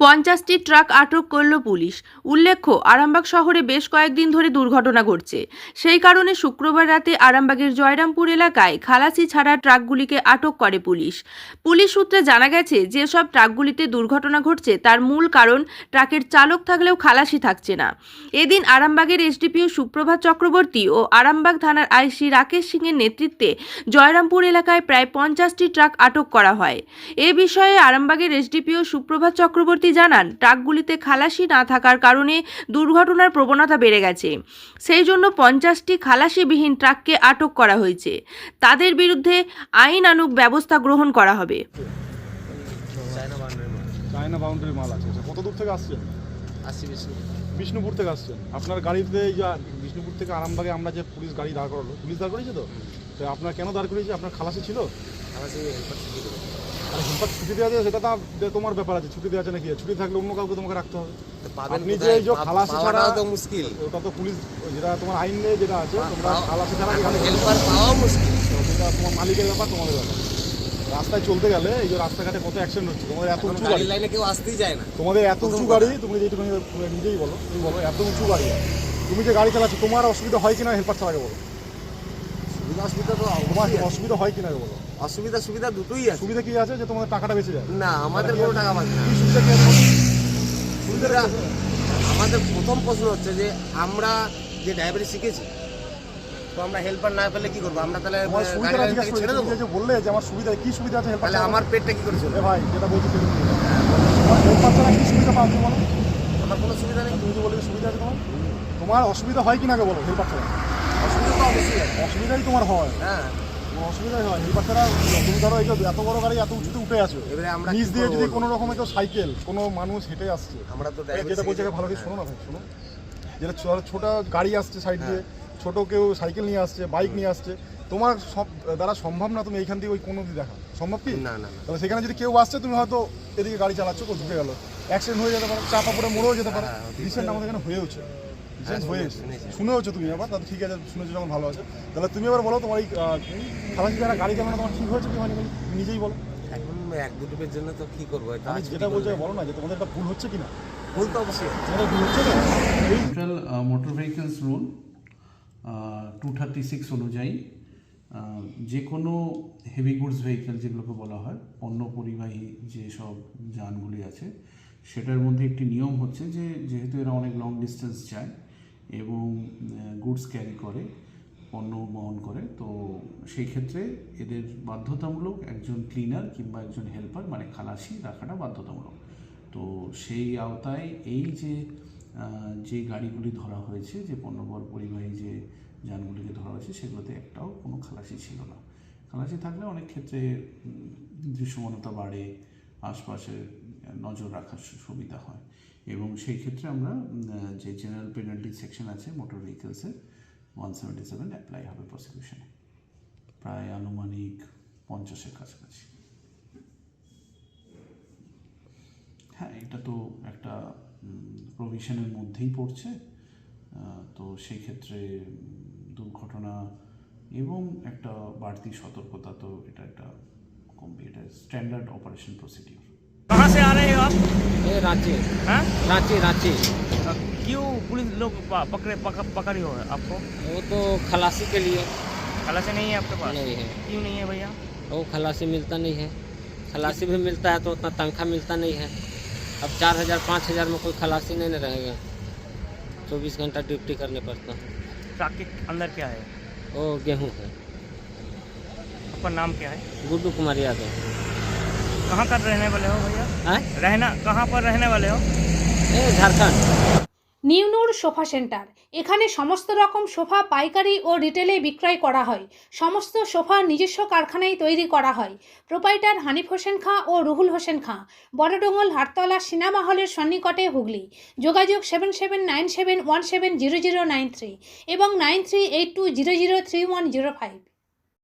50টি truck আটক করল police. উল্লেখ্য, আরামবাগ শহরে বেশ কয়েকদিন ধরে দুর্ঘটনা ঘটছে। সেই কারণে শুক্রবার রাতে আরামবাগের জয়রামপুর এলাকায় খালাসি ছাড়া ট্রাকগুলিকে আটক করে পুলিশ। পুলিশ সূত্রে জানা গেছে, যেসব ট্রাকগুলিতে দুর্ঘটনা ঘটছে তার মূল কারণ ট্রাকের চালক থাকলেও খালাসি থাকছে না। এদিন আরামবাগের এসডিপিও সুপ্রভাত চক্রবর্তী ও আরামবাগ থানার আইসি রাকেশ সিংয়ের নেতৃত্বে জয়রামপুর এলাকায় প্রায় 50টি ট্রাক আটক করা হয়। এ বিষয়ে আরামবাগের এসডিপিও সুপ্রভাত চক্রবর্তী জানান, ট্রাকগুলিতে খালাসি না থাকার কারণে দুর্ঘটনার প্রবণতা বেড়ে গেছে। সেই জন্য 50টি খালাসিবিহীন ট্রাককে আটক করা হয়েছে। তাদের বিরুদ্ধে আইনানুগ ব্যবস্থা গ্রহণ করা হবে। চায়না বাউন্ডারি মাল আছে। কত দূর থেকে আসছেন? আসছি বিষ্ণুপুর থেকে আসছেন। আপনার গাড়িতে এই যে বিষ্ণুপুর থেকে আরামবাগে আমরা যে পুলিশ গাড়ি দাঁড় করালো, পুলিশ দাঁড় করিয়েছে তো আপনার কেন দাঁড় করিয়েছে? আপনার খালাসি ছিল? হেলপার ছুটি দেওয়া যায়, সেটা তো তোমার ব্যাপার আছে। ছুটি দেওয়া আছে নাকি? ছুটি থাকলে অন্য কাউকে তোমাকে রাখতে হবে। আপনি যে এই যে খালাসি ছাড়া তো মুশকিল, ওটা তো পুলিশ যেটা তোমার আইন নিয়ে যেটা আছে, তোমরা খালাসি ছাড়া হেল্পার পাওয়া মুশকিল। সেটা তোমার মালিকের ব্যাপার, তোমাদের ব্যাপার। রাস্তায় চলতে গেলে এই যে রাস্তাঘাটে কত অ্যাক্সিডেন্ট হচ্ছে, তোমাদের এত উঁচু গাড়ি, লাইনে কেউ আসতেই যায় না। তোমাদের এত উঁচু গাড়ি, তুমি যেটুকু নিজেই বলো, তুমি বলো এত উঁচু গাড়ি, তুমি যে গাড়ি চালাচ্ছ তোমার অসুবিধা হয় কিনা হেল্পার ছাড়াকে বলো? অসুবিধা তো তোমার অসুবিধা হয় কিনা বলো? অসুবিধা সুবিধা দুটোই আছে। সুবিধা কি আছে যে তোমাদের টাকাটা বেঁচে যায়? না, আমাদের কোনো টাকা বাঁচে না। কি সুবিধা কি আছে? সুবিধা আমাদের প্রথম প্রশ্ন হচ্ছে যে আমরা যে ড্রাইভারি শিখেছি, তো আমরা হেল্পার না পেলে কি করবো? আমরা তাহলে ছেড়ে দেবো? যে বললে যে আমার সুবিধা, কি সুবিধা আছে হেল্পার? তাহলে আমার পেটটা কি করে চলবে? ভাই যেটা বলছি হেল্পার ছাড়া কি সুবিধা পাও তুমি বলো? আমার কোনো সুবিধা নেই। তুমি যে বললে সুবিধা আছে তোমার অসুবিধা হয় কিনা বলো? হেল্পার ছাড়া অসুবিধা তো অবশ্যই আছে। অসুবিধাই তোমার হয়। হ্যাঁ, অসুবিধাই হয় হেল্পার ছাড়া। তুমি ধরো এই এত বড় গাড়ি এত উঁচুতে উঠে আছো, এবারে আমরা নিচ দিয়ে যদি কোনো রকমের কেউ সাইকেল, কোনো মানুষ হেঁটে আসছে, আমরা তো যেটা বলছে ভালো করে শোনো না ভাই, শোনো, যেটা ছোট গাড়ি আসছে সাইড দিয়ে, ছোট কেউ সাইকেল নিয়ে আসছে, বাইক নিয়ে আসছে, তোমার সব দ্বারা সম্ভব না তুমি এইখান থেকে ওই কোনো দিকে দেখা সম্ভব কি? না না। তাহলে সেখানে যদি কেউ আসছে, তুমি হয়তো এদিকে গাড়ি চালাচ্ছ, কেউ ঢুকে গেল, অ্যাক্সিডেন্ট হয়ে যেতে পারে, চাপা পড়ে মরেও যেতে পারে। রিসেন্ট আমাদের এখানে হয়েওছে, হয়েছে, শুনেওছো তুমি আবার? তাহলে ঠিক আছে, শুনেছো যখন ভালো আছে। তাহলে তুমি এবার বলো, তোমার এই খালাসি যারা গাড়ি চালানো তোমার ঠিক হয়েছে কি হয়নি? নিজেই বলো। এখন এক দুটোর জন্য তো কি করবো? আমি যেটা বলছি বলো না, যে তোমাদের একটা ভুল হচ্ছে কিনা? ভুল তো অবশ্যই তোমাদের ভুল হচ্ছে না? সেন্ট্রাল মোটর ভেহিকলস রুল 236 অনুযায়ী যে কোনো হেভি গুডস ভেহিকল, যেগুলোকে বলা হয় পণ্য পরিবাহী যেসব যানগুলি আছে, সেটার মধ্যে একটি নিয়ম হচ্ছে যে যেহেতু এরা অনেক লং ডিস্টেন্স যায় এবং গুডস ক্যারি করে, পণ্য বহন করে, তো সেই ক্ষেত্রে এদের বাধ্যতামূলক একজন ক্লিনার কিংবা একজন হেল্পার মানে খালাসি রাখাটা বাধ্যতামূলক। তো সেই আওতায় এই যে গাড়িগুলি ধরা হয়েছে, যে পণ্যবহর পরিবাহী যে যানগুলিকে ধরা হয়েছে, সেগুলোতে একটাও কোনো খালাসি ছিল না। খালাসি থাকলে অনেক ক্ষেত্রে দৃশ্যমানতা বাড়ে, আশপাশে নজর রাখার সুবিধা হয়, এবং সেই ক্ষেত্রে আমরা যে জেনারেল পেনাল্টি সেকশন আছে মোটর ভেহিকলসের 177 অ্যাপ্লাই হবে প্রসিকিউশনে, প্রায় আনুমানিক 50-এর কাছাকাছি। হ্যাঁ, এটা তো একটা প্রভিশনের মধ্যেই পড়ছে, তো সেই ক্ষেত্রে দুর্ঘটনা এবং একটা বাড়তি সতর্কতা, তো এটা একটা কমবে, এটা স্ট্যান্ডার্ড অপারেশন প্রসিডিওর। कहाँ से आ रहे हो आप? ये रांची। हाँ? रांची। क्यों पुलिस लोग पकड़ी हो आपको? वो तो खलासी के लिए खलासी नहीं है आपके पास? नहीं है। क्यों नहीं है भैया? वो खलासी मिलता नहीं है। खलासी भी मिलता है तो उतना तनख्वाह मिलता नहीं है। अब 4,000-5,000 में कोई खलासी नहीं रहेगा। 24 घंटा ड्यूटी करने पड़ता है। ट्रक के अंदर क्या है? वो गेहूँ है। आपका नाम क्या है? गुड्डू कुमार यादव। कहाँ का रहने वाले हो भैया? कहाँ पर रहने वाले हो? झारखंड। নিউনুর সোফা সেন্টার, এখানে সমস্ত রকম সোফা পাইকারি ও রিটেলে বিক্রয় করা হয়। সমস্ত সোফা নিজস্ব কারখানায় তৈরি করা হয়। প্রোপাইটার হানিফ হোসেন খাঁ ও রুহুল হোসেন খাঁ, বড়ডোঙ্গল হাটতলা সিনেমা হলের সন্নিকটে, হুগলি। যোগাযোগ 7797170093 এবং 9382003105।